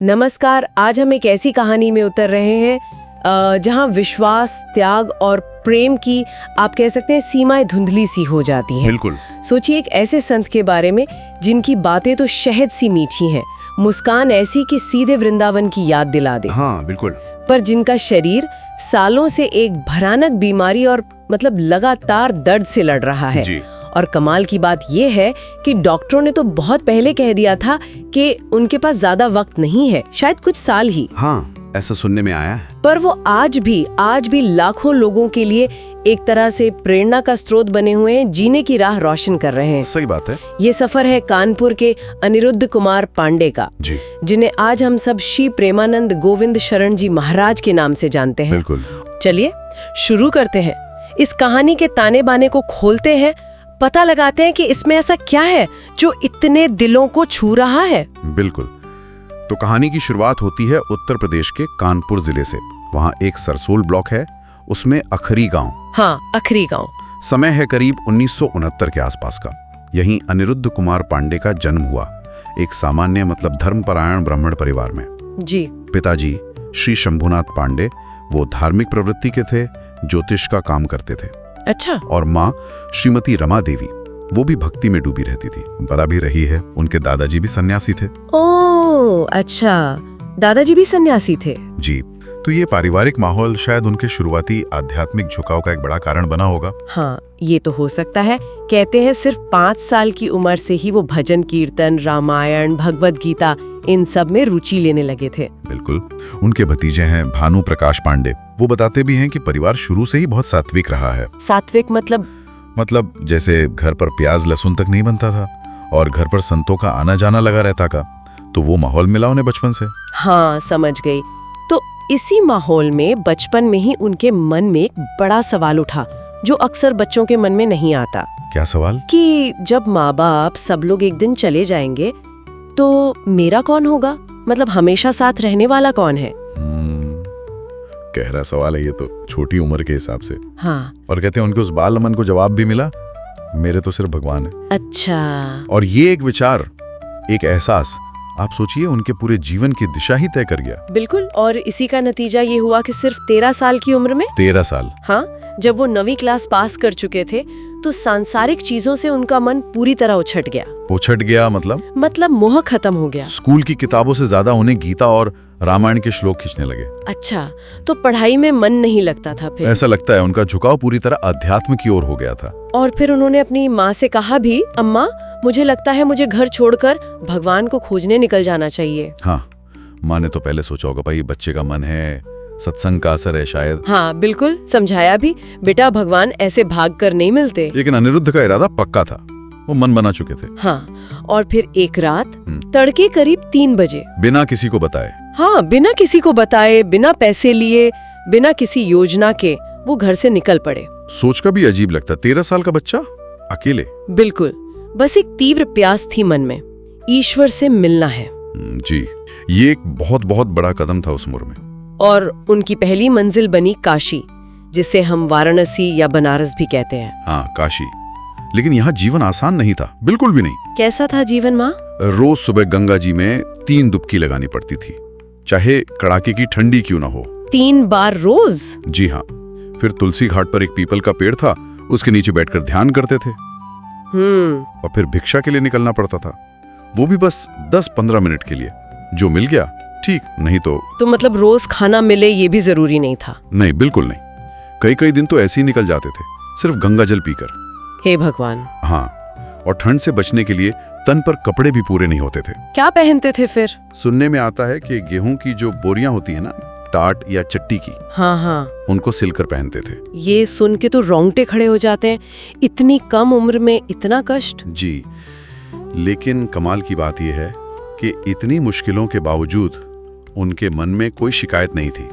नमस्कार। आज हम एक ऐसी कहानी में उतर रहे हैं जहां विश्वास, त्याग और प्रेम की आप कह सकते हैं सीमाएं धुंधली सी हो जाती हैं। बिल्कुल। सोचिए एक ऐसे संत के बारे में जिनकी बातें तो शहद सी मीठी हैं, मुस्कान ऐसी कि सीधे वृंदावन की याद दिला दे। हाँ बिल्कुल। पर जिनका शरीर सालों से एक भयानक बीमारी और लगातार दर्द से लड़ रहा है। जी। और कमाल की बात यह है कि डॉक्टरों ने तो बहुत पहले कह दिया था कि उनके पास ज्यादा वक्त नहीं है, शायद कुछ साल ही। हाँ, ऐसा सुनने में आया है। पर वो आज भी लाखों लोगों के लिए एक तरह से प्रेरणा का स्रोत बने हुए हैं, जीने की राह रोशन कर रहे हैं। सही बात है। ये सफर है कानपुर के अनिरुद्ध कुमार पांडे का, जी। जिन्हें आज हम सब श्री प्रेमानंद गोविंद शरण जी महाराज के नाम से जानते हैं। बिल्कुल। चलिए शुरू करते हैं। इस कहानी के ताने बाने को खोलते हैं, पता लगाते हैं कि इसमें ऐसा क्या है जो इतने दिलों को छू रहा है। बिल्कुल। तो कहानी की शुरुआत होती है उत्तर प्रदेश के कानपुर जिले से। वहाँ एक सरसोल ब्लॉक है, उसमें अखरी गांव। हाँ, अखरी गांव। समय है करीब 1969 के आसपास का। यहीं अनिरुद्ध कुमार पांडे का जन्म हुआ, एक सामान्य धर्मपरायण ब्राह्मण परिवार में। जी। पिताजी श्री शंभुनाथ पांडे वो धार्मिक प्रवृत्ति के थे, ज्योतिष का काम करते थे। अच्छा। और माँ श्रीमती रमा देवी, वो भी भक्ति में डूबी रहती थी, बड़ा भी रही है। उनके दादाजी भी सन्यासी थे। ओह अच्छा, दादाजी भी सन्यासी थे। जी। तो ये पारिवारिक माहौल शायद उनके शुरुआती आध्यात्मिक झुकाव का एक बड़ा कारण बना होगा। हाँ, ये तो हो सकता है। कहते हैं सिर्फ 5 साल की उम्र से ही वो भजन कीर्तन, रामायण, भगवत गीता इन सब में रुचि लेने लगे थे। बिल्कुल। उनके भतीजे हैं भानु प्रकाश पांडे, वो बताते भी हैं कि परिवार शुरू से ही बहुत सात्विक रहा है। सात्विक मतलब जैसे घर पर प्याज लहसुन तक नहीं बनता था और घर पर संतों का आना जाना लगा रहता का, तो वो माहौल मिला उन्हें बचपन से। हाँ, समझ गई। तो इसी माहौल में बचपन में ही उनके मन में एक बड़ा सवाल उठा जो अक्सर बच्चों के मन में नहीं आता। क्या सवाल? कि जब माँ बाप सब लोग एक दिन चले जाएंगे तो मेरा कौन होगा? हमेशा साथ रहने वाला कौन है? गहरा सवाल है ये तो, छोटी उम्र के हिसाब से। हाँ। और कहते हैं उनके उस बाल मन को जवाब भी मिला, मेरे तो सिर्फ भगवान है। अच्छा। और ये एक विचार, एक एहसास, आप सोचिए उनके पूरे जीवन की दिशा ही तय कर गया। बिल्कुल। और इसी का नतीजा ये हुआ कि सिर्फ 13 साल की उम्र में 13 साल। हाँ, जब वो 9वीं क्लास पास कर चुके थे तो सांसारिक चीजों से उनका मन पूरी तरह उछट गया। उछट गया मतलब मोह खत्म हो गया। स्कूल की किताबों से ज्यादा उन्हें गीता और रामायण के श्लोक खींचने लगे। अच्छा, तो पढ़ाई में मन नहीं लगता था फिर? ऐसा लगता है उनका झुकाव पूरी तरह अध्यात्म की ओर हो गया था। और फिर उन्होंने अपनी माँ से कहा भी, अम्मा मुझे लगता है मुझे घर छोड़कर भगवान को खोजने निकल जाना चाहिए। हाँ, माँ ने तो पहले सोचा होगा भाई बच्चे का मन है, सत्संग का असर है शायद। हाँ बिल्कुल, समझाया भी, बेटा भगवान ऐसे भाग कर नहीं मिलते। लेकिन अनिरुद्ध का इरादा पक्का था, वो मन बना चुके थे। हाँ, और फिर एक रात तड़के करीब 3 बजे बिना किसी को बताए, हाँ बिना किसी को बताए, बिना पैसे लिए, बिना किसी योजना के वो घर से निकल पड़े। सोच का भी अजीब लगता, 13 साल का बच्चा अकेले। बिल्कुल, बस एक तीव्र प्यास थी मन में, ईश्वर से मिलना है। जी, ये एक बहुत बहुत बड़ा कदम था उस उम्र में। और उनकी पहली मंजिल बनी काशी, जिसे हम वाराणसी या बनारस भी कहते हैं। हाँ, काशी। लेकिन यहाँ जीवन आसान नहीं था, बिल्कुल भी नहीं। कैसा था जीवन माँ? रोज सुबह गंगा जी में 3 डुबकी लगानी पड़ती थी, चाहे कड़ाके की ठंडी क्यों ना हो। 3 बार रोज? जी हाँ। फिर तुलसी घाट पर एक पीपल का पेड़ था, उसके नीचे बैठकर ध्यान करते थे। और फिर भिक्षा के लिए निकलना पड़ता था, वो भी बस 10-15 मिनट के लिए। जो मिल गया ठीक, नहीं तो रोज खाना मिले ये भी जरूरी नहीं था? नहीं, बिल्कुल नहीं। कई दिन तो ऐसे ही निकल जाते थे, सिर्फ गंगा जल पीकर। हे भगवान। हाँ, और ठंड से बचने के लिए तन पर कपड़े भी पूरे नहीं होते थे। क्या पहनते थे फिर? सुनने में आता है कि गेहूं की जो बोरियां होती है ना, टाट या चट्टी की, हाँ, उनको सिलकर पहनते थे। ये सुन के तो रोंगटे खड़े हो जाते हैं, इतनी कम उम्र में इतना कष्ट। जी, लेकिन कमाल की बात यह है कि इतनी मुश्किलों के बावजूद उनके मन में कोई शिकायत नहीं थी,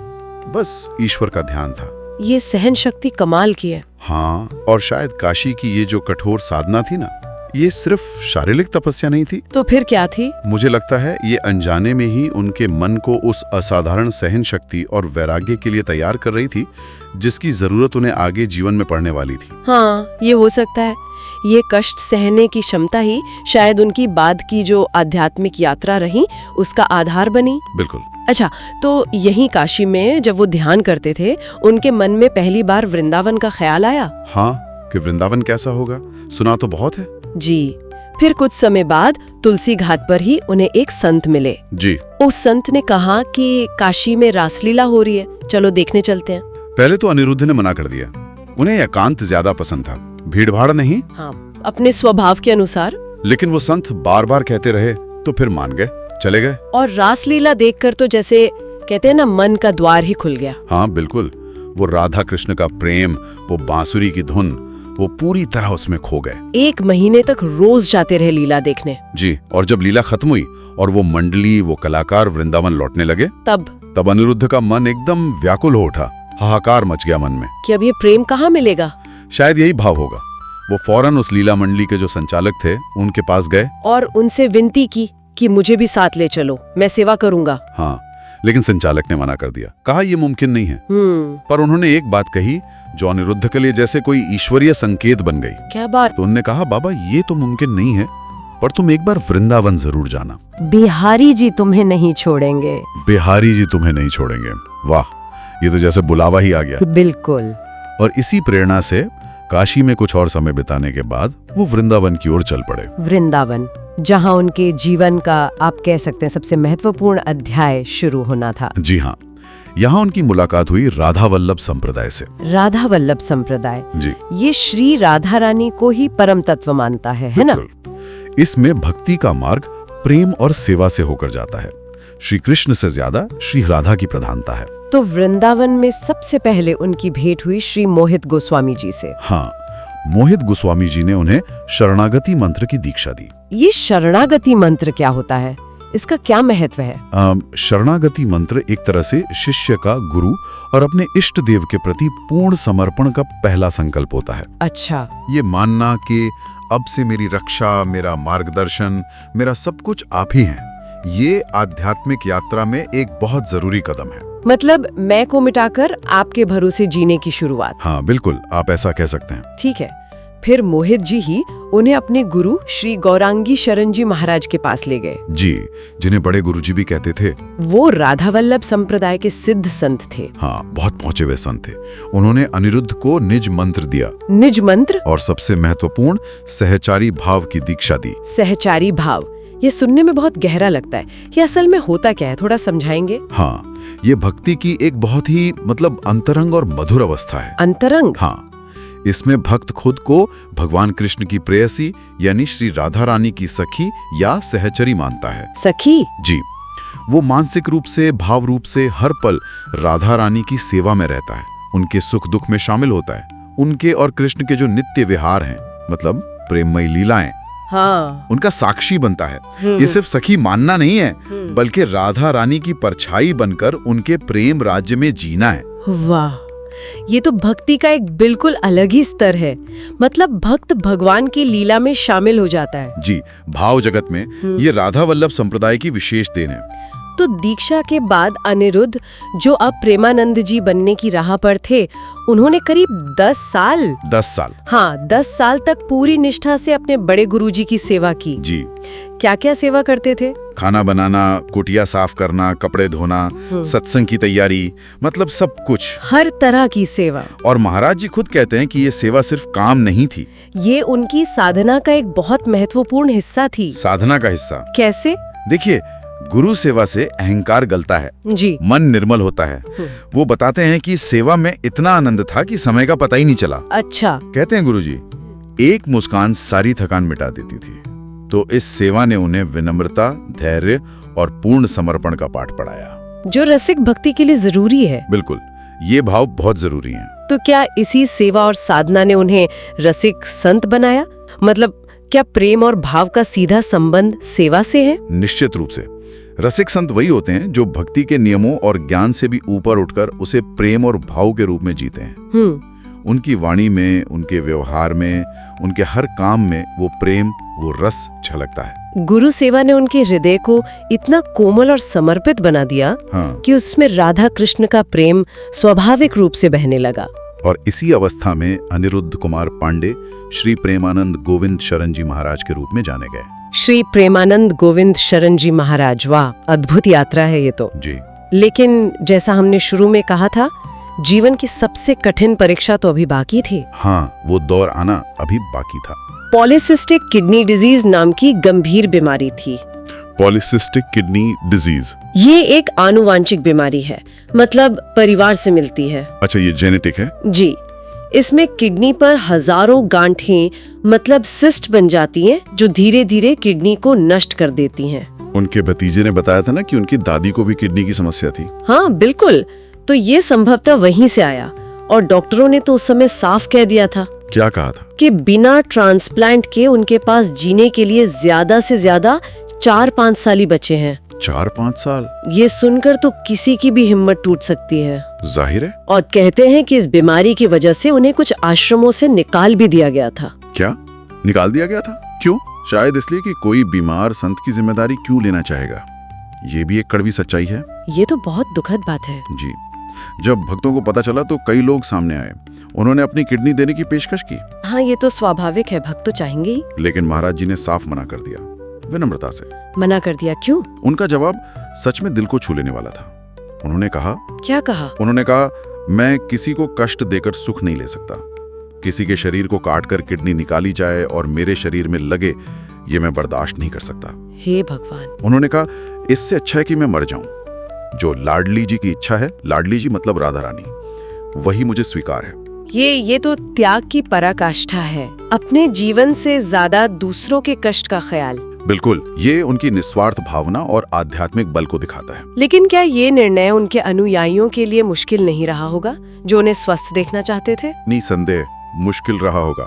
बस ईश्वर का ध्यान था। ये सहन शक्ति कमाल की है। हाँ, और शायद काशी की ये जो कठोर साधना थी ना, ये सिर्फ शारीरिक तपस्या नहीं थी। तो फिर क्या थी? मुझे लगता है ये अनजाने में ही उनके मन को उस असाधारण सहन शक्ति और वैराग्य के लिए तैयार कर रही थी, जिसकी जरूरत उन्हें आगे जीवन में पड़ने वाली थी। हाँ, ये हो सकता है। ये कष्ट सहने की क्षमता ही शायद उनकी बाद की जो आध्यात्मिक यात्रा रही उसका आधार बनी। बिल्कुल। अच्छा, तो यहीं काशी में जब वो ध्यान करते थे उनके मन में पहली बार वृंदावन का ख्याल आया? हाँ, कि वृंदावन कैसा होगा, सुना तो बहुत है। जी। फिर कुछ समय बाद तुलसी घाट पर ही उन्हें एक संत मिले। जी। उस संत ने कहा कि काशी में रासलीला हो रही है, चलो देखने चलते हैं। पहले तो अनिरुद्ध ने मना कर दिया, उन्हें एकांत ज्यादा पसंद था, भीड़ भाड़ नहीं। हाँ, अपने स्वभाव के अनुसार। लेकिन वो संत बार बार कहते रहे तो फिर मान गए, चले गए। और रासलीला देखकर तो जैसे कहते हैं ना, मन का द्वार ही खुल गया। हाँ बिल्कुल, वो राधा कृष्ण का प्रेम, वो बांसुरी की धुन, वो पूरी तरह उसमें खो गए। 1 महीने तक रोज जाते रहे लीला देखने। जी। और जब लीला खत्म हुई और वो मंडली, वो कलाकार वृंदावन लौटने लगे, तब अनिरुद्ध का मन एकदम व्याकुल हो उठा, हाहाकार मच गया मन में कि अब ये प्रेम कहाँ मिलेगा। शायद यही भाव होगा। वो फौरन उस लीला मंडली के जो संचालक थे उनके पास गए और उनसे विनती की कि मुझे भी साथ ले चलो, मैं सेवा करूंगा। हाँ, लेकिन संचालक ने मना कर दिया, कहा ये मुमकिन नहीं है। पर उन्होंने एक बात कही जो अनिरुद्ध के लिए जैसे कोई ईश्वरीय संकेत बन गई। क्या बात? तो उन्होंने कहा, बाबा ये तो मुमकिन नहीं है, पर तुम एक बार वृंदावन जरूर जाना। बिहारी जी तुम्हें नहीं छोड़ेंगे। बिहारी जी तुम्हें नहीं छोड़ेंगे। वाह, ये तो जैसे बुलावा ही आ गया। बिल्कुल। और इसी प्रेरणा से काशी में कुछ और समय बिताने के बाद वो वृंदावन की ओर चल पड़े। वृंदावन, जहां उनके जीवन का आप कह सकते हैं सबसे महत्वपूर्ण अध्याय शुरू होना था। जी हाँ, यहाँ उनकी मुलाकात हुई राधा वल्लभ संप्रदाय से। राधा वल्लभ संप्रदाय, जी, ये श्री राधा रानी को ही परम तत्व मानता है ना? इसमें भक्ति का मार्ग प्रेम और सेवा से होकर जाता है। श्री कृष्ण से ज्यादा श्री राधा की प्रधानता है। तो वृंदावन में सबसे पहले उनकी भेंट हुई श्री मोहित गोस्वामी जी से। हाँ, मोहित गोस्वामी जी ने उन्हें शरणागति मंत्र की दीक्षा दी। ये शरणागति मंत्र क्या होता है, इसका क्या महत्व है? शरणागति मंत्र एक तरह से शिष्य का गुरु और अपने इष्ट देव के प्रति पूर्ण समर्पण का पहला संकल्प होता है। अच्छा। ये मानना कि अब से मेरी रक्षा, मेरा मार्गदर्शन, मेरा सब कुछ आप ही हैं, ये आध्यात्मिक यात्रा में एक बहुत जरूरी कदम है। मतलब मैं को मिटाकर आपके भरोसे जीने की शुरुआत। हाँ बिल्कुल, आप ऐसा कह सकते हैं। ठीक है। फिर मोहित जी ही उन्हें अपने गुरु श्री गौरांगी शरण जी महाराज के पास ले गए। जी, जिन्हें बड़े गुरुजी भी कहते थे। वो राधा वल्लभ संप्रदाय के सिद्ध संत थे। हाँ, बहुत पहुंचे हुए संत थे। उन्होंने अनिरुद्ध को निज मंत्र दिया। निज मंत्र? और सबसे महत्वपूर्ण सहचारी भाव की दीक्षा दी। सहचारी भाव, ये सुनने में बहुत गहरा लगता है। ये असल में होता क्या है, थोड़ा समझाएंगे? हाँ, ये भक्ति की एक बहुत ही अंतरंग और मधुर अवस्था है। अंतरंग? हाँ, इसमें भक्त खुद को भगवान कृष्ण की प्रेयसी यानी श्री राधा रानी की सखी या सहचरी मानता है। सखी? जी, वो मानसिक रूप से, भाव रूप से हर पल राधा रानी की सेवा में रहता है, उनके सुख दुख में शामिल होता है। उनके और कृष्ण के जो नित्य विहार हैं, मतलब प्रेममयी लीलाएं, हाँ, उनका साक्षी बनता है। ये सिर्फ सखी मानना नहीं है, बल्कि राधा रानी की परछाई बनकर उनके प्रेम राज्य में जीना है। वाह, ये तो भक्ति का एक बिल्कुल अलग ही स्तर है। मतलब भक्त भगवान की लीला में शामिल हो जाता है। जी, भाव जगत में ये राधा वल्लभ संप्रदाय की विशेष देन है। तो दीक्षा के बाद अनिरुद्ध, जो अब प्रेमानंद जी बनने की राह पर थे, उन्होंने करीब 10 साल, हाँ 10 साल तक पूरी निष्ठा से अपने बड़े गुरुजी की सेवा की। जी। क्या क्या सेवा करते थे? खाना बनाना, कुटिया साफ करना, कपड़े धोना, सत्संग की तैयारी, मतलब सब कुछ, हर तरह की सेवा। और महाराज जी खुद कहते हैं कि ये सेवा सिर्फ काम नहीं थी, ये उनकी साधना का एक बहुत महत्वपूर्ण हिस्सा थी। साधना का हिस्सा कैसे? देखिए, गुरु सेवा से अहंकार गलता है जी, मन निर्मल होता है। वो बताते हैं कि सेवा में इतना आनंद था कि समय का पता ही नहीं चला। अच्छा। कहते हैं गुरुजी, एक मुस्कान सारी थकान मिटा देती थी। तो इस सेवा ने उन्हें विनम्रता, धैर्य और पूर्ण समर्पण का पाठ पढ़ाया, जो रसिक भक्ति के लिए जरूरी है। बिल्कुल, ये भाव बहुत जरूरी हैं। तो क्या इसी सेवा और साधना ने उन्हें रसिक संत बनाया? मतलब क्या प्रेम और भाव का सीधा संबंध सेवा से है? निश्चित रूप से। रसिक संत वही होते हैं जो भक्ति के नियमों और ज्ञान से भी ऊपर उठकर उसे प्रेम और भाव के रूप में जीते हैं। उनकी वाणी में, उनके व्यवहार में, उनके हर काम में वो प्रेम, वो रस झलकता है। गुरु सेवा ने उनके हृदय को इतना कोमल और समर्पित बना दिया, हाँ, कि उसमें राधा कृष्ण का प्रेम स्वाभाविक रूप से बहने लगा। और इसी अवस्था में अनिरुद्ध कुमार पांडे श्री प्रेमानंद गोविंद शरण जी महाराज के रूप में जाने गए। श्री प्रेमानंद गोविंद शरण जी महाराज, वाह, अद्भुत यात्रा है ये तो जी। लेकिन जैसा हमने शुरू में कहा था, जीवन की सबसे कठिन परीक्षा तो अभी बाकी थी। हाँ, वो दौर आना अभी बाकी था। पॉलीसिस्टिक किडनी डिजीज नाम की गंभीर बीमारी थी। पॉलीसिस्टिक किडनी डिजीज, ये एक आनुवांशिक बीमारी है, मतलब परिवार से मिलती है। अच्छा, ये जेनेटिक है? जी। इसमें किडनी पर हजारों गांठें, मतलब सिस्ट बन जाती हैं, जो धीरे धीरे किडनी को नष्ट कर देती हैं। उनके भतीजे ने बताया था ना कि उनकी दादी को भी किडनी की समस्या थी। हाँ बिल्कुल, तो ये संभवतः वहीं से आया, और डॉक्टरों ने तो उस समय साफ कह दिया था। क्या कहा था? कि बिना ट्रांसप्लांट के उनके पास जीने के लिए ज्यादा से ज्यादा 4-5 साल ही बचे हैं। 4-5 साल? ये सुनकर तो किसी की भी हिम्मत टूट सकती है। जाहिर है। और कहते हैं कि इस बीमारी की वजह से उन्हें कुछ आश्रमों से निकाल भी दिया गया था। क्या निकाल दिया गया था? क्यों? शायद इसलिए कि कोई बीमार संत की जिम्मेदारी क्यों लेना चाहेगा। ये भी एक कड़वी सच्चाई है। ये तो बहुत दुखद बात है। जी। जब भक्तों को पता चला तो कई लोग सामने आए, उन्होंने अपनी किडनी देने की पेशकश की। हाँ, ये तो स्वाभाविक है, भक्त तो चाहेंगे ही। लेकिन महाराज जी ने साफ मना कर दिया, विनम्रता से मना कर दिया। क्यों? उनका जवाब सच में दिल को छू लेने वाला था। उन्होंने कहा। क्या कहा? उन्होंने कहा, मैं किसी को कष्ट देकर सुख नहीं ले सकता। किसी के शरीर को काटकर किडनी निकाली जाए और मेरे शरीर में लगे, ये मैं बर्दाश्त नहीं कर सकता। हे भगवान। उन्होंने कहा, इससे अच्छा है कि मैं मर जाऊं। जो लाडली जी की इच्छा है, लाडली जी मतलब राधा रानी, वही मुझे स्वीकार है। ये तो त्याग की पराकाष्ठा है। अपने जीवन से ज्यादा दूसरों के कष्ट का ख्याल। बिल्कुल, ये उनकी निस्वार्थ भावना और आध्यात्मिक बल को दिखाता है। लेकिन क्या ये निर्णय उनके अनुयायियों के लिए मुश्किल नहीं रहा होगा, जो उन्हें स्वस्थ देखना चाहते थे? निसंदेह मुश्किल रहा होगा।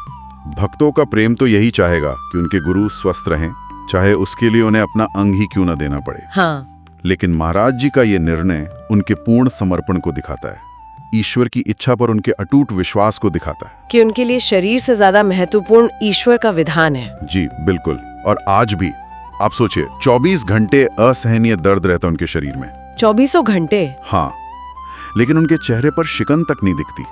भक्तों का प्रेम तो यही चाहेगा कि उनके गुरु स्वस्थ रहें, चाहे उसके लिए उन्हें अपना अंग ही क्यों न देना पड़े। हाँ। लेकिन महाराज जी का ये निर्णय उनके पूर्ण समर्पण को दिखाता है, ईश्वर की इच्छा पर उनके अटूट विश्वास को दिखाता है कि उनके लिए शरीर से ज्यादा महत्वपूर्ण ईश्वर का विधान है। जी बिल्कुल। और आज भी आप सोचिए, 24 घंटे असहनीय दर्द रहता उनके शरीर में। 24 घंटे? हाँ, लेकिन उनके चेहरे पर शिकन तक नहीं दिखती,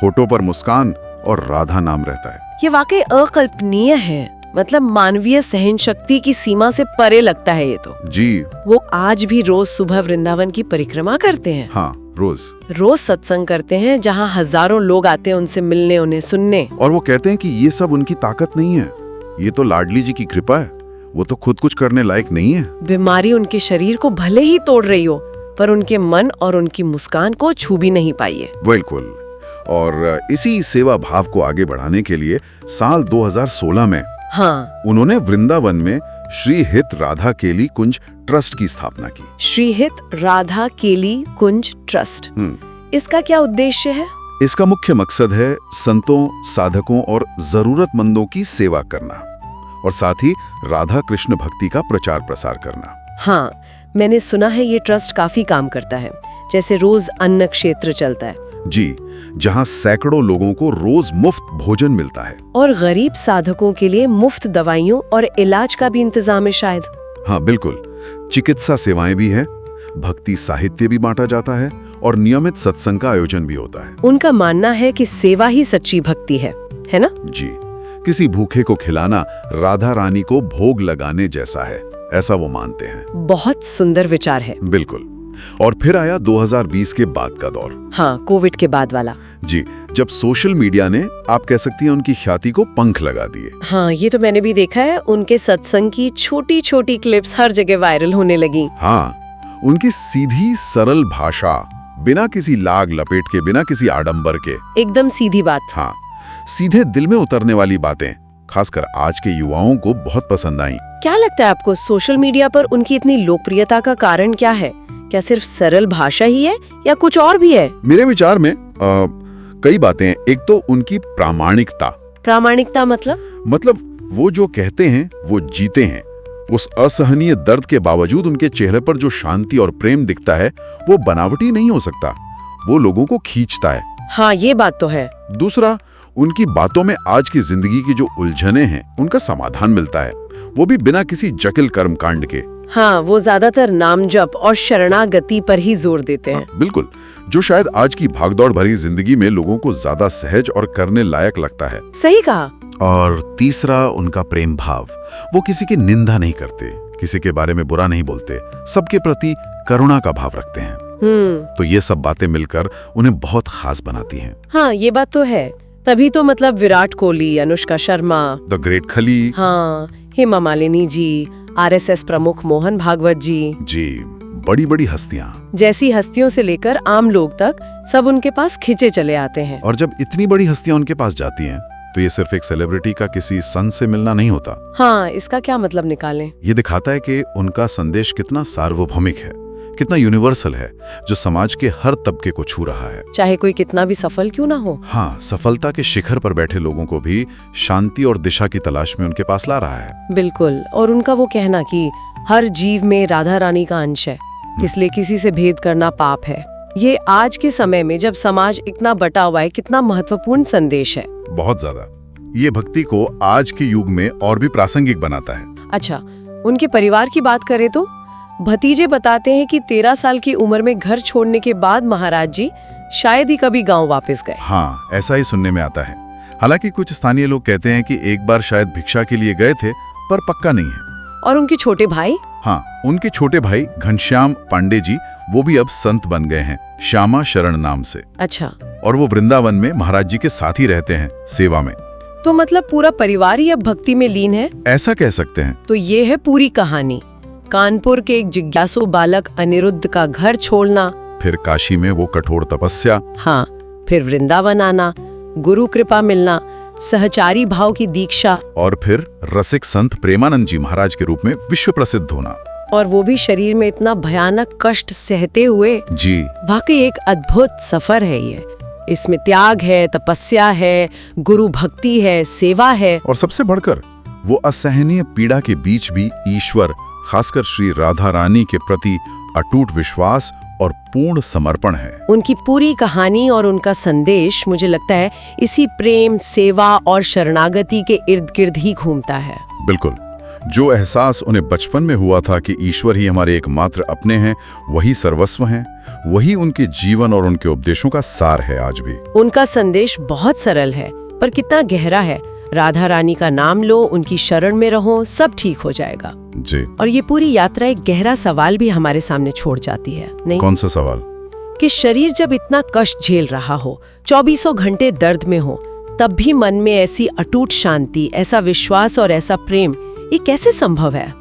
होठों पर मुस्कान और राधा नाम रहता है। ये वाकई अकल्पनीय है, मतलब मानवीय सहन शक्ति की सीमा से परे लगता है ये तो। जी। वो आज भी रोज सुबह वृंदावन की परिक्रमा करते हैं। हाँ, रोज सत्संग करते हैं, जहाँ हजारों लोग आते हैं उनसे मिलने, उन्हें सुनने। और वो कहते हैं कि ये सब उनकी ताकत नहीं है, ये तो लाडली जी की कृपा है, वो तो खुद कुछ करने लायक नहीं है। बीमारी उनके शरीर को भले ही तोड़ रही हो, पर उनके मन और उनकी मुस्कान को छू भी नहीं पाई है। बिल्कुल। और इसी सेवा भाव को आगे बढ़ाने के लिए साल 2016 में हाँ, उन्होंने वृंदावन में श्री हित राधा केली कुंज ट्रस्ट की स्थापना की। श्री हित राधा केली कुंज ट्रस्ट, इसका क्या उद्देश्य है? इसका मुख्य मकसद है संतों, साधकों और जरूरतमंदों की सेवा करना, और साथ ही राधा कृष्ण भक्ति का प्रचार प्रसार करना। हाँ, मैंने सुना है ये ट्रस्ट काफी काम करता है, जैसे रोज अन्न क्षेत्र चलता है। जी, जहाँ सैकड़ों लोगों को रोज मुफ्त भोजन मिलता है, और गरीब साधकों के लिए मुफ्त दवाइयों और इलाज का भी इंतजाम है शायद। हाँ बिल्कुल, चिकित्सा सेवाएं भी हैं, भक्ति साहित्य भी बांटा जाता है और नियमित सत्संग का आयोजन भी होता है। उनका मानना है कि सेवा ही सच्ची भक्ति है ना? जी, किसी भूखे को खिलाना राधा रानी को भोग लगाने जैसा है, ऐसा वो मानते हैं। बहुत सुंदर विचार है। बिल्कुल। और फिर आया 2020 के बाद का दौर। हाँ, कोविड के बाद वाला। जी, जब सोशल मीडिया ने, आप कह सकती हैं, उनकी ख्याति को पंख लगा दिए। हाँ, ये तो मैंने भी देखा है, उनके सत्संग की छोटी छोटी क्लिप्स हर जगह वायरल होने लगी। हाँ, उनकी सीधी सरल भाषा, बिना किसी लाग लपेट के, बिना किसी आडंबर के, एकदम सीधी बात। हाँ, सीधे दिल में उतरने वाली बातें खासकर आज के युवाओं को बहुत पसंद आई। क्या लगता है आपको, सोशल मीडिया पर उनकी इतनी लोकप्रियता का कारण क्या है? क्या सिर्फ सरल भाषा ही है या कुछ और भी है? मेरे विचार में कई बातें हैं। एक तो उनकी प्रामाणिकता। प्रामाणिकता मतलब वो जो कहते हैं वो जीते हैं। उस असहनीय दर्द के बावजूद उनके चेहरे पर जो शांति और प्रेम दिखता है, वो बनावटी नहीं हो सकता, वो लोगों को खींचता है। हाँ, ये बात तो है। दूसरा, उनकी बातों में आज की जिंदगी की जो उलझने हैं, उनका समाधान मिलता है, वो भी बिना किसी जटिल कर्मकांड के। हाँ, वो ज्यादातर नाम जप और शरणागति पर ही जोर देते हैं। बिल्कुल, जो शायद आज की भागदौड़ भरी जिंदगी में लोगों को ज्यादा सहज और करने लायक लगता है। सही कहा। और तीसरा उनका प्रेम भाव। वो किसी की निंदा नहीं करते, किसी के बारे में बुरा नहीं बोलते, सबके प्रति करुणा का भाव रखते हैं। तो ये सब बातें मिलकर उन्हें बहुत खास बनाती हैं। हाँ, ये बात तो है। तभी तो मतलब विराट कोहली, अनुष्का शर्मा, द ग्रेट खली, हाँ, हेमा मालिनी जी, आरएसएस प्रमुख मोहन भागवत जी, बड़ी बड़ी हस्तियां जैसी हस्तियों से लेकर आम लोग तक सब उनके पास खिंचे चले आते हैं। और जब इतनी बड़ी हस्तियां उनके पास जाती हैं, तो ये सिर्फ एक सेलिब्रिटी का किसी संत से मिलना नहीं होता। हाँ, इसका क्या मतलब निकालें? ये दिखाता है कि उनका संदेश कितना सार्वभौमिक है, कितना यूनिवर्सल है, जो समाज के हर तबके को छू रहा है, चाहे कोई कितना भी सफल क्यों ना हो। हाँ, सफलता के शिखर पर बैठे लोगों को भी शांति और दिशा की तलाश में उनके पास ला रहा है। बिल्कुल। और उनका वो कहना कि हर जीव में राधा रानी का अंश है, इसलिए किसी से भेद करना पाप है, ये आज के समय में जब समाज इतना बटा हुआ है, कितना महत्वपूर्ण संदेश है। बहुत ज्यादा। ये भक्ति को आज के युग में और भी प्रासंगिक बनाता है। अच्छा, उनके परिवार की बात करें तो भतीजे बताते हैं कि 13 साल की उम्र में घर छोड़ने के बाद महाराज जी शायद ही कभी गांव वापस गए। हाँ, ऐसा ही सुनने में आता है। हालांकि कुछ स्थानीय लोग कहते हैं कि एक बार शायद भिक्षा के लिए गए थे, पर पक्का नहीं है। और उनके छोटे भाई? हाँ, उनके छोटे भाई घनश्याम पांडे जी, वो भी अब संत बन गए हैं, श्यामा शरण नाम से। अच्छा। और वो वृंदावन में महाराज जी के साथ ही रहते हैं, सेवा में। तो मतलब पूरा परिवार ही अब भक्ति में लीन है, ऐसा कह सकते हैं। तो ये है पूरी कहानी। कानपुर के एक जिज्ञासु बालक अनिरुद्ध का घर छोड़ना, फिर काशी में वो कठोर तपस्या, हाँ, फिर वृंदावन आना, गुरु कृपा मिलना, सहचारी भाव की दीक्षा, और फिर रसिक संत प्रेमानंद जी महाराज के रूप में विश्व प्रसिद्ध होना। और वो भी शरीर में इतना भयानक कष्ट सहते हुए। जी, वाकई एक अद्भुत सफर है ये। इसमें त्याग है, तपस्या है, गुरु भक्ति है, सेवा है, और सबसे बढ़कर वो असहनीय पीड़ा के बीच भी ईश्वर, खासकर श्री राधा रानी के प्रति अटूट विश्वास और पूर्ण समर्पण है। उनकी पूरी कहानी और उनका संदेश मुझे लगता है इसी प्रेम, सेवा और शरणागति के इर्द गिर्द ही घूमता है। बिल्कुल। जो एहसास उन्हें बचपन में हुआ था कि ईश्वर ही हमारे एकमात्र अपने हैं, वही सर्वस्व हैं, वही उनके जीवन और उनके उपदेशों का सार है आज भी। उनका संदेश बहुत सरल है, पर कितना गहरा है। राधा रानी का नाम लो, उनकी शरण में रहो, सब ठीक हो जाएगा। जी। और ये पूरी यात्रा एक गहरा सवाल भी हमारे सामने छोड़ जाती है, नहीं? कौन सा सवाल? कि शरीर जब इतना कष्ट झेल रहा हो, 24 घंटे दर्द में हो, तब भी मन में ऐसी अटूट शांति, ऐसा विश्वास और ऐसा प्रेम, ये कैसे संभव है?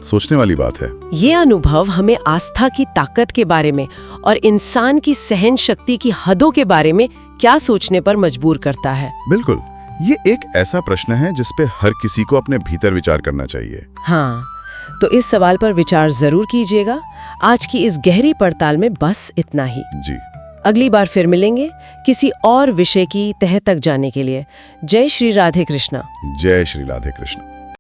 सोचने वाली बात है। ये अनुभव हमें आस्था की ताकत के बारे में और इंसान की सहन शक्ति की हदों के बारे में क्या सोचने पर मजबूर करता है। बिल्कुल, ये एक ऐसा प्रश्न है जिस पे हर किसी को अपने भीतर विचार करना चाहिए। हाँ, तो इस सवाल पर विचार जरूर कीजिएगा। आज की इस गहरी पड़ताल में बस इतना ही। जी। अगली बार फिर मिलेंगे किसी और विषय की तह तक जाने के लिए। जय श्री राधे कृष्णा। जय श्री राधे कृष्ण।